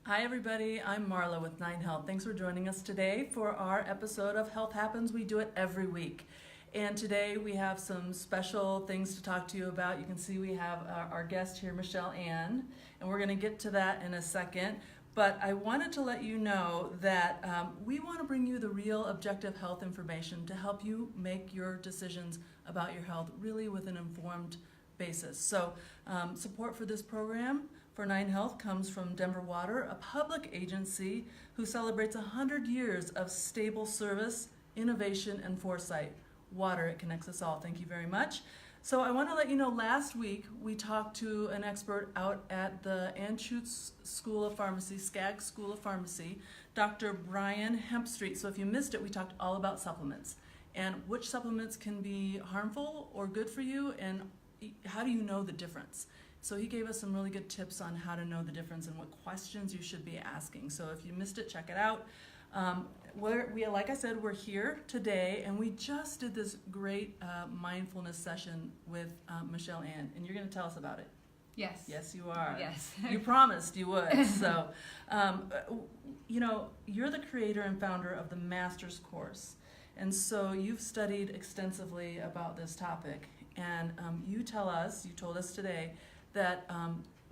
Hi everybody, I'm Marla with 9 Health. Thanks for joining us today for our episode of Health Happens. We do it every week. And today we have some special things to talk to you about. You can see we have our guest here, Michelle Ann, and we're going to get to that in a second. But I wanted to let you know that we want to bring you the real objective health information to help you make your decisions about your health really with an informed basis. So support for this program for 9 Health comes from Denver Water, a public agency who celebrates 100 years of stable service, innovation, and foresight. Water, it connects us all. Thank you very much. So I want to let you know, last week we talked to an expert out at the Anschutz School of Pharmacy, SCAG School of Pharmacy, Dr. Brian Hempstreet. So if you missed it, we talked all about supplements and which supplements can be harmful or good for you, and how do you know the difference. So he gave us some really good tips on how to know the difference and what questions you should be asking. So if you missed it, check it out. Like I said, we're here today, and we just did this great mindfulness session with Michelle Ann, and you're going to tell us about it. Yes. Yes, you are. Yes. You promised you would. So, you're the creator and founder of the Master's Course, and so you've studied extensively about this topic, and you told us today that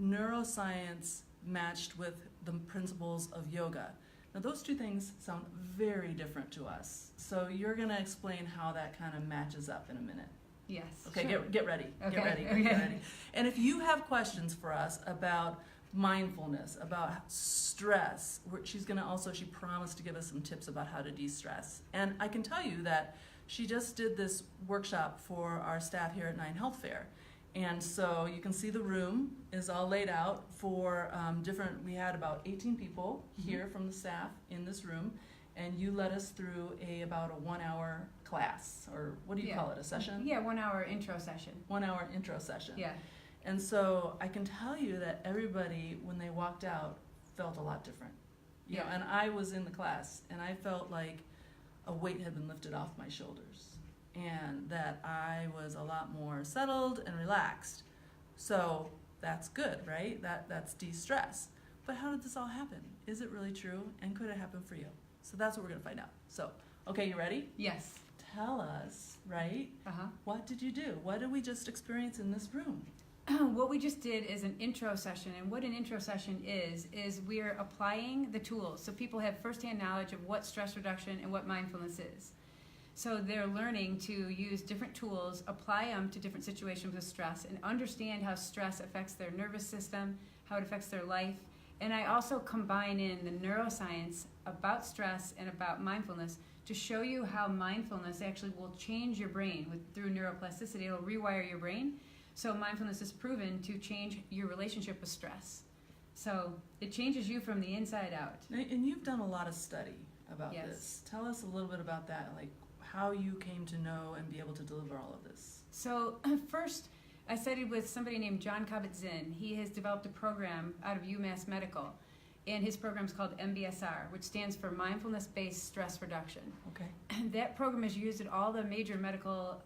neuroscience matched with the principles of yoga. Now those two things sound very different to us. So you're going to explain how that kind of matches up in a minute. Yes. Okay, sure. get ready. Okay. Get ready. Okay. Get ready. And if you have questions for us about mindfulness, about stress, she promised to give us some tips about how to de-stress. And I can tell you that she just did this workshop for our staff here at 9 Health Fair. And so you can see the room is all laid out for we had about 18 people here from the staff in this room, and you led us through about a 1 hour class, or what do you call it, a session? Yeah, 1 hour intro session. 1 hour intro session. Yeah. And so I can tell you that everybody, when they walked out, felt a lot different. You know, and I was in the class, and I felt like a weight had been lifted off my shoulders, and that I was a lot more settled and relaxed. So that's good, right? That's de-stress. But how did this all happen? Is it really true? And could it happen for you? So that's what we're going to find out. So, okay, you ready? Yes. Tell us, right? Uh-huh. What did you do? What did we just experience in this room? What we just did is an intro session, and what an intro session is we're applying the tools so people have firsthand knowledge of what stress reduction and what mindfulness is. So they're learning to use different tools, apply them to different situations with stress, and understand how stress affects their nervous system, how it affects their life. And I also combine in the neuroscience about stress and about mindfulness to show you how mindfulness actually will change your brain through neuroplasticity. It'll rewire your brain. So mindfulness is proven to change your relationship with stress. So it changes you from the inside out. And you've done a lot of study about Yes. this. Tell us a little bit about that, like how you came to know and be able to deliver all of this. So first, I studied with somebody named John Kabat-Zinn. He has developed a program out of UMass Medical, and his program is called MBSR, which stands for Mindfulness-Based Stress Reduction. Okay. And that program is used at all the major medical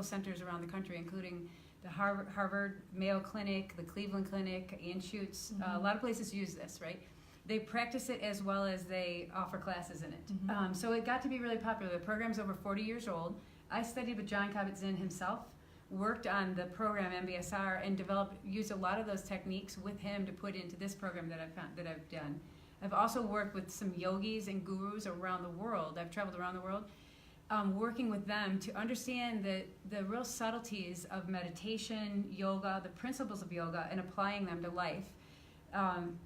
centers around the country, including the Harvard Mayo Clinic, the Cleveland Clinic, Anschutz. A lot of places use this, right? They practice it as well as they offer classes in it. So it got to be really popular. The program's over 40 years old. I studied with John Kabat-Zinn himself, worked on the program MBSR, and used a lot of those techniques with him to put into this program that I've done. I've also worked with some yogis and gurus around the world. I've traveled around the world, working with them to understand the real subtleties of meditation, yoga, the principles of yoga, and applying them to life.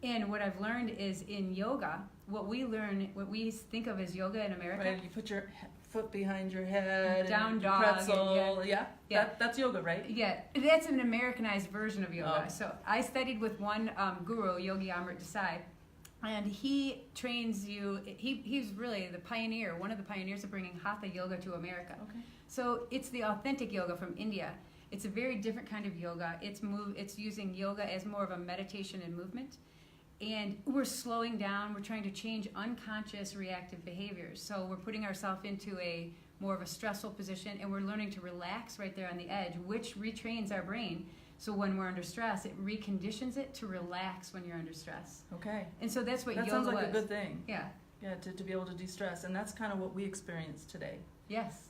And what I've learned is in yoga, what we think of as yoga in America. Right, you put your foot behind your head, down and dog, pretzel, that's yoga, right? Yeah, that's an Americanized version of yoga. Oh. So I studied with one guru, Yogi Amrit Desai, and he trains you. He's really the pioneer, one of the pioneers of bringing Hatha yoga to America. Okay. So it's the authentic yoga from India. It's a very different kind of yoga. It's using yoga as more of a meditation and movement. And we're slowing down. We're trying to change unconscious reactive behaviors. So we're putting ourselves into a more of a stressful position, and we're learning to relax right there on the edge, which retrains our brain So when we're under stress, it reconditions it to relax when you're under stress. Okay. And so that's what That yoga sounds like was. a good thing. Yeah. Yeah, to be able to de-stress. And that's kind of what we experienced today. Yes.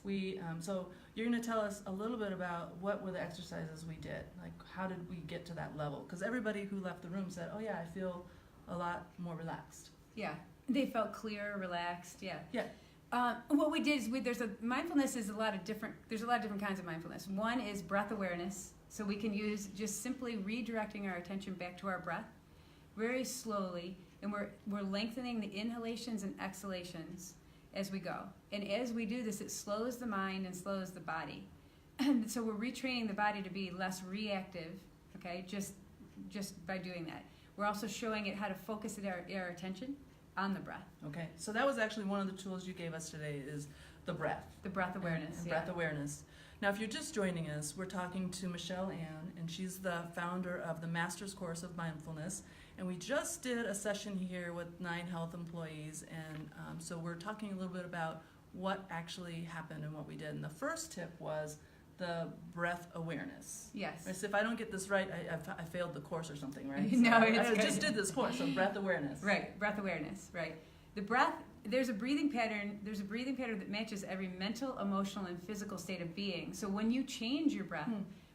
So you're going to tell us a little bit about what were the exercises we did. Like, how did we get to that level? Because everybody who left the room said, oh yeah, I feel a lot more relaxed. Yeah. They felt clear, relaxed. Yeah. Yeah. What we did is mindfulness is there's a lot of different kinds of mindfulness. One is breath awareness. So we can use just simply redirecting our attention back to our breath very slowly, and we're lengthening the inhalations and exhalations as we go. And as we do this, it slows the mind and slows the body. And so we're retraining the body to be less reactive, okay, just by doing that. We're also showing it how to focus our attention on the breath. Okay. So that was actually one of the tools you gave us today is the breath. The breath awareness. And breath awareness. Now, if you're just joining us, we're talking to Michelle Ann, and she's the founder of the Master's Course of Mindfulness. And we just did a session here with 9 health employees, and so we're talking a little bit about what actually happened and what we did. And the first tip was the breath awareness. Yes. Right, so if I don't get this right, I failed the course or something, right? No, So it's I good. just did this course, so breath awareness. Right, breath awareness, right. The breath, there's a breathing pattern that matches every mental, emotional, and physical state of being. So when you change your breath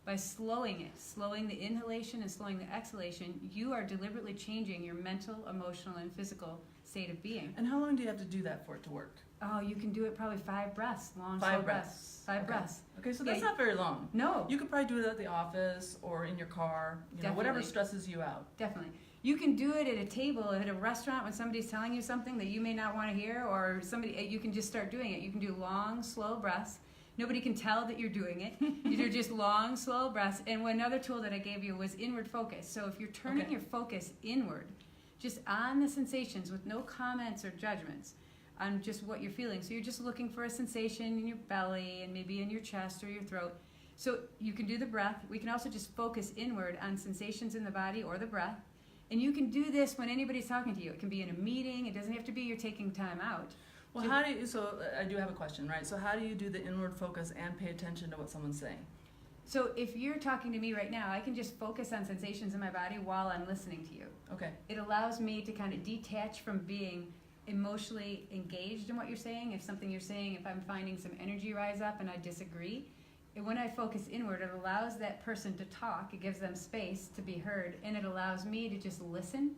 by slowing the inhalation and slowing the exhalation, you are deliberately changing your mental, emotional, and physical state of being. And how long do you have to do that for it to work? Oh, you can do it probably 5 breaths, long, 5 slow breaths. Five Okay. breaths. Okay, so Yeah, that's not very long. No. You could probably do it at the office or in your car, whatever Definitely. stresses you out. Definitely. You can do it at a table, at a restaurant when somebody's telling you something that you may not want to hear, or you can just start doing it. You can do long, slow breaths. Nobody can tell that you're doing it. You do just long, slow breaths. And another tool that I gave you was inward focus. So if you're turning your focus inward, just on the sensations with no comments or judgments on just what you're feeling. So you're just looking for a sensation in your belly and maybe in your chest or your throat. So you can do the breath. We can also just focus inward on sensations in the body or the breath. And you can do this when anybody's talking to you. It can be in a meeting. It doesn't have to be you're taking time out. Well, so I do have a question, right? So how do you do the inward focus and pay attention to what someone's saying? So if you're talking to me right now, I can just focus on sensations in my body while I'm listening to you. Okay. It allows me to kind of detach from being emotionally engaged in what you're saying. If something you're saying, if I'm finding some energy rise up and I disagree, and when I focus inward, it allows that person to talk. It gives them space to be heard, and it allows me to just listen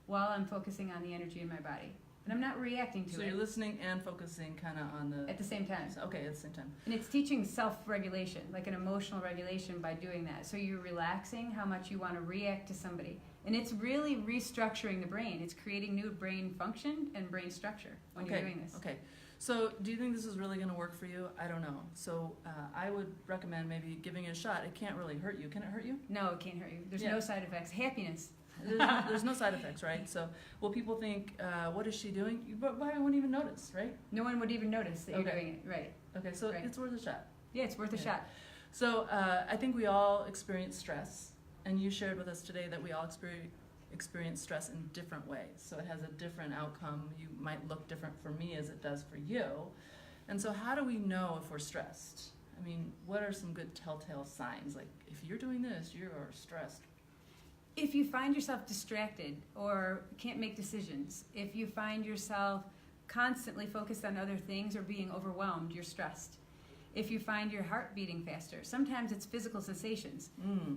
while I'm focusing on the energy in my body. And I'm not reacting to So it. you're listening and focusing kind of on the... At the same time. Okay, at the same time. And it's teaching self-regulation, like an emotional regulation by doing that. So you're relaxing how much you want to react to somebody. And it's really restructuring the brain. It's creating new brain function and brain structure when you're doing this. Okay. So do you think this is really going to work for you? I don't know. So I would recommend maybe giving it a shot. It can't really hurt you. Can it hurt you? No, it can't hurt you. There's no side effects. Happiness. There's no side effects, right? So, will people think, what is she doing? You probably wouldn't even notice, right? No one would even notice that you're doing it. Right. Okay, so Right. it's worth a shot. Yeah, it's worth a shot. So, I think we all experience stress, and you shared with us today that we all experience stress in different ways. So it has a different outcome. You might look different for me as it does for you. And so how do we know if we're stressed? I mean, what are some good telltale signs? Like, if you're doing this, you are stressed. If you find yourself distracted or can't make decisions, if you find yourself constantly focused on other things or being overwhelmed, you're stressed. If you find your heart beating faster, sometimes it's physical sensations,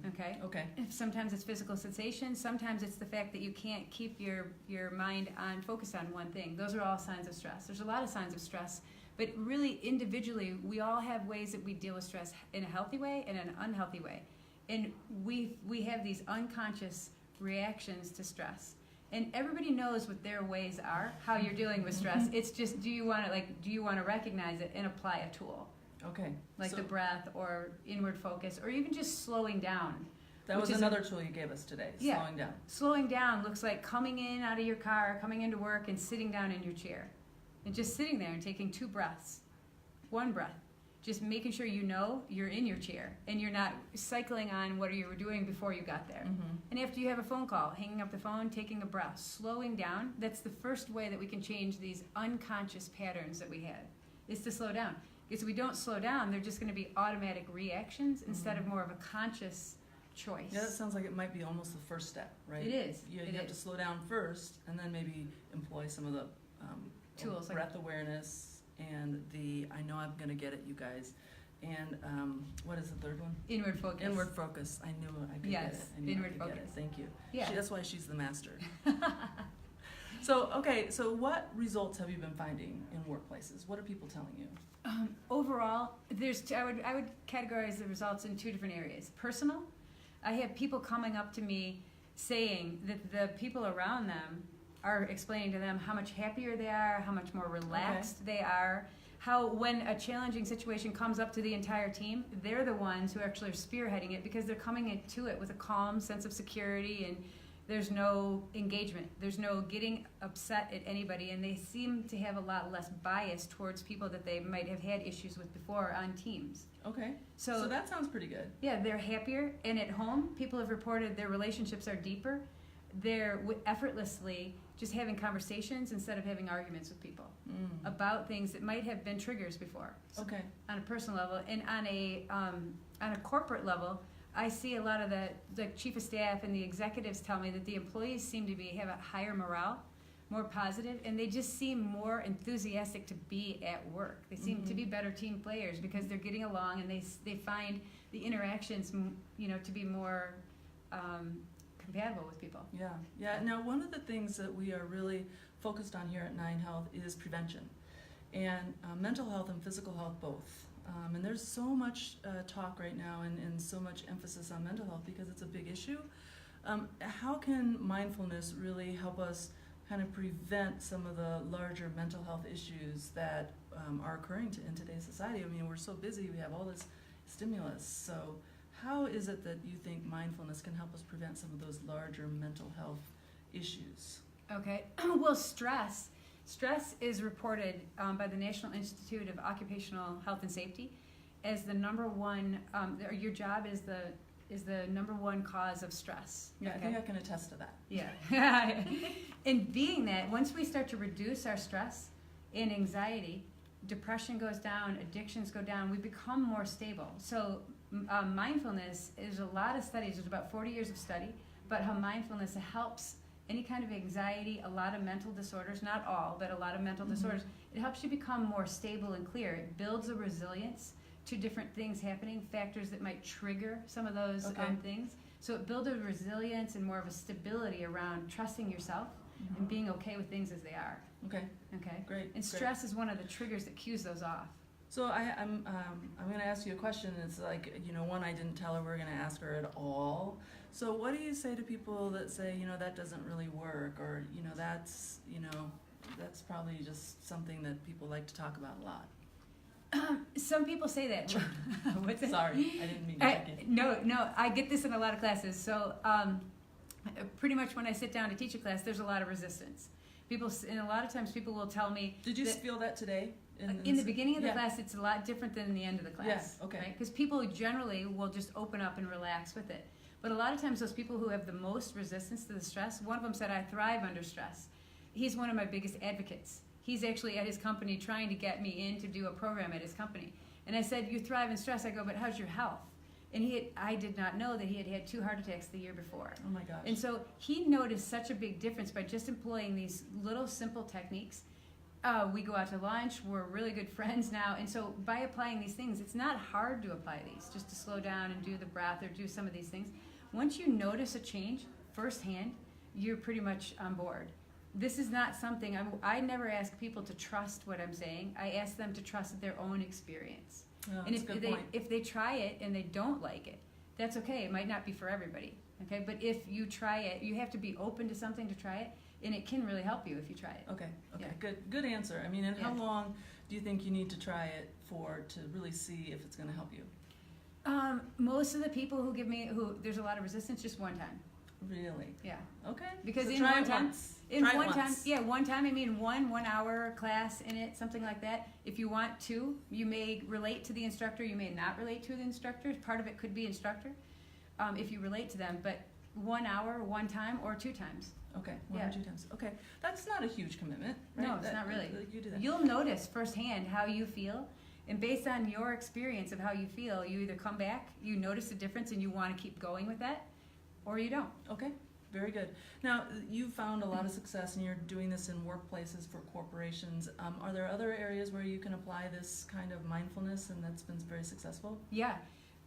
okay? Okay. Sometimes it's physical sensations, sometimes it's the fact that you can't keep your mind on focus on one thing. Those are all signs of stress. There's a lot of signs of stress, but really individually, we all have ways that we deal with stress in a healthy way and an unhealthy way. And we have these unconscious reactions to stress. And everybody knows what their ways are, how you're dealing with stress. It's just, do you want to recognize it and apply a tool? Okay. Like So the breath or inward focus or even just slowing down. that was another tool you gave us today, slowing down. Slowing down looks like coming in out of your car, coming into work and sitting down in your chair. And just sitting there and taking 2 breaths. 1 breath. Just making sure you know you're in your chair and you're not cycling on what you were doing before you got there. And after you have a phone call, hanging up the phone, taking a breath, slowing down, that's the first way that we can change these unconscious patterns that we had, is to slow down. Because if we don't slow down, they're just going to be automatic reactions instead of more of a conscious choice. Yeah, that sounds like it might be almost the first step, right? It is. You It have to is. slow down first, and then maybe employ some of the Tools like- breath awareness and the I know I'm gonna get it, you guys. And what is the third one? Inward focus. Inward focus. I knew I could Yes, get it. I knew inward I could get it. focus. Thank you. Yeah. That's why she's the master. So what results have you been finding in workplaces? What are people telling you? Overall, I would categorize the results in two different areas. Personal, I have people coming up to me saying that the people around them are explaining to them how much happier they are, how much more relaxed they are, how when a challenging situation comes up to the entire team, they're the ones who actually are spearheading it because they're coming into it with a calm sense of security, and there's no engagement. There's no getting upset at anybody, and they seem to have a lot less bias towards people that they might have had issues with before on teams. Okay. So So that sounds pretty good. yeah, they're happier, and at home, people have reported their relationships are deeper. They're effortlessly just having conversations instead of having arguments with people about things that might have been triggers before. Okay. On a personal level, and on a corporate level, I see a lot of the chief of staff and the executives tell me that the employees seem to have a higher morale, more positive, and they just seem more enthusiastic to be at work. They seem to be better team players because they're getting along, and they find the interactions, to be more compatible with people. Yeah. Now, one of the things that we are really focused on here at Nine Health is prevention, and mental health and physical health both. And there's so much talk right now and so much emphasis on mental health because it's a big issue. How can mindfulness really help us kind of prevent some of the larger mental health issues that are occurring in today's society? I mean, we're so busy, we have all this stimulus. So how is it that you think mindfulness can help us prevent some of those larger mental health issues? Okay. Well, stress is reported by the National Institute of Occupational Health and Safety as the number one. Your job is the number one cause of stress. Yeah, okay? I think I can attest to that. Yeah. And being that, once we start to reduce our stress and anxiety, depression goes down, addictions go down, we become more stable. So mindfulness is a lot of studies. There's about 40 years of study about how mindfulness helps any kind of anxiety, a lot of mental disorders, not all, but a lot of mental disorders. It helps you become more stable and clear. It builds a resilience to different things happening, factors that might trigger some of those things. So it builds a resilience and more of a stability around trusting yourself and being okay with things as they are. Okay. Great. And stress is one of the triggers that cues those off. So I'm going to ask you a question. It's like, one I didn't tell her we were going to ask her at all. So what do you say to people that say, that doesn't really work, or that's probably just something that people like to talk about a lot? Some people say that. What's that? Sorry, I didn't mean to take it. No, I get this in a lot of classes. So pretty much when I sit down to teach a class, there's a lot of resistance. And a lot of times people will tell me. Did you feel that today? In the beginning of the class, it's a lot different than in the end of the class. Yes, okay. Right? Because people generally will just open up and relax with it. But a lot of times those people who have the most resistance to the stress, one of them said, I thrive under stress. He's one of my biggest advocates. He's actually at his company trying to get me in to do a program at his company. And I said, you thrive in stress. I go, but how's your health? And I did not know that he had had 2 heart attacks the year before. Oh my gosh. And so he noticed such a big difference by just employing these little simple techniques. We go out to lunch. We're really good friends now. And so by applying these things, it's not hard to apply these, just to slow down and do the breath or do some of these things. Once you notice a change firsthand, you're pretty much on board. This is not something, I never ask people to trust what I'm saying. I ask them to trust their own experience. Oh, and that's a good point. if they try it and they don't like it, that's okay. It might not be for everybody. Okay, but if you try it, you have to be open to something to try it, and it can really help you if you try it. Okay, Yeah. Good answer. I mean, and how Yeah. long do you think you need to try it for to really see if it's going to help you? Most of the people who there's a lot of resistance, just one time. Really? Yeah. Okay. Because so in try one it time, once. in Try it one time, once. yeah, one time. I mean, 1 hour class in it, something like that. If you want to, you may relate to the instructor. You may not relate to the instructor. Part of it could be instructor, if you relate to them. But 1 hour, one time, or 2 times. Okay, one Yeah. or 2 times. Okay, that's not a huge commitment, right? No, it's not really. You do that. You'll notice firsthand how you feel, And based on your experience of how you feel, you either come back, you notice a difference and you want to keep going with that, or you don't. Okay, very good. Now, you found a lot of success and you're doing this in workplaces for corporations. Are there other areas where you can apply this kind of mindfulness and that's been very successful? Yeah.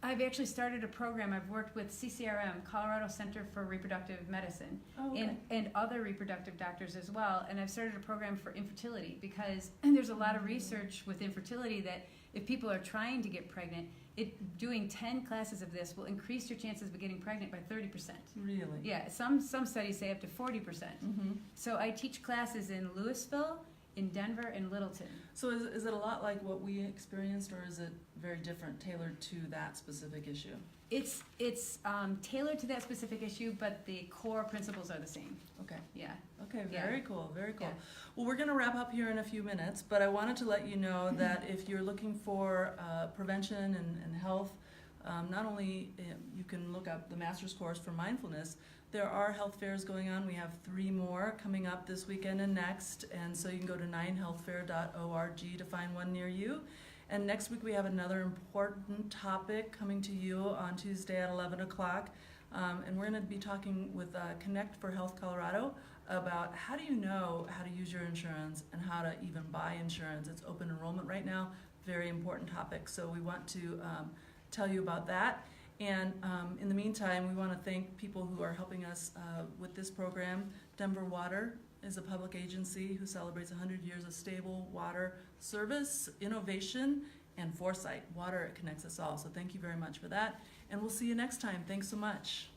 I've actually started a program. I've worked with CCRM, Colorado Center for Reproductive Medicine, Oh, okay. and other reproductive doctors as well. And I've started a program for infertility because there's a lot of research with infertility that if people are trying to get pregnant, doing 10 classes of this will increase your chances of getting pregnant by 30%. Really? Yeah, some studies say up to 40%. Mm-hmm. So I teach classes in Louisville, in Denver, and Littleton. So is it a lot like what we experienced, or is it very different, tailored to that specific issue? It's tailored to that specific issue, but the core principles are the same. Okay. Yeah. Okay, Yeah. very cool, very cool. Yeah. Well, we're going to wrap up here in a few minutes, but I wanted to let you know that if you're looking for prevention and health, not only you can look up the master's course for mindfulness, there are health fairs going on. We have 3 more coming up this weekend and next, and so you can go to 9healthfair.org to find one near you. And next week we have another important topic coming to you on Tuesday at 11 o'clock. And we're going to be talking with Connect for Health Colorado about how do you know how to use your insurance and how to even buy insurance. It's open enrollment right now, very important topic. So we want to tell you about that. And in the meantime, we want to thank people who are helping us with this program. Denver Water is a public agency who celebrates 100 years of stable water service, innovation, and foresight. Water connects us all. So thank you very much for that. And we'll see you next time. Thanks so much.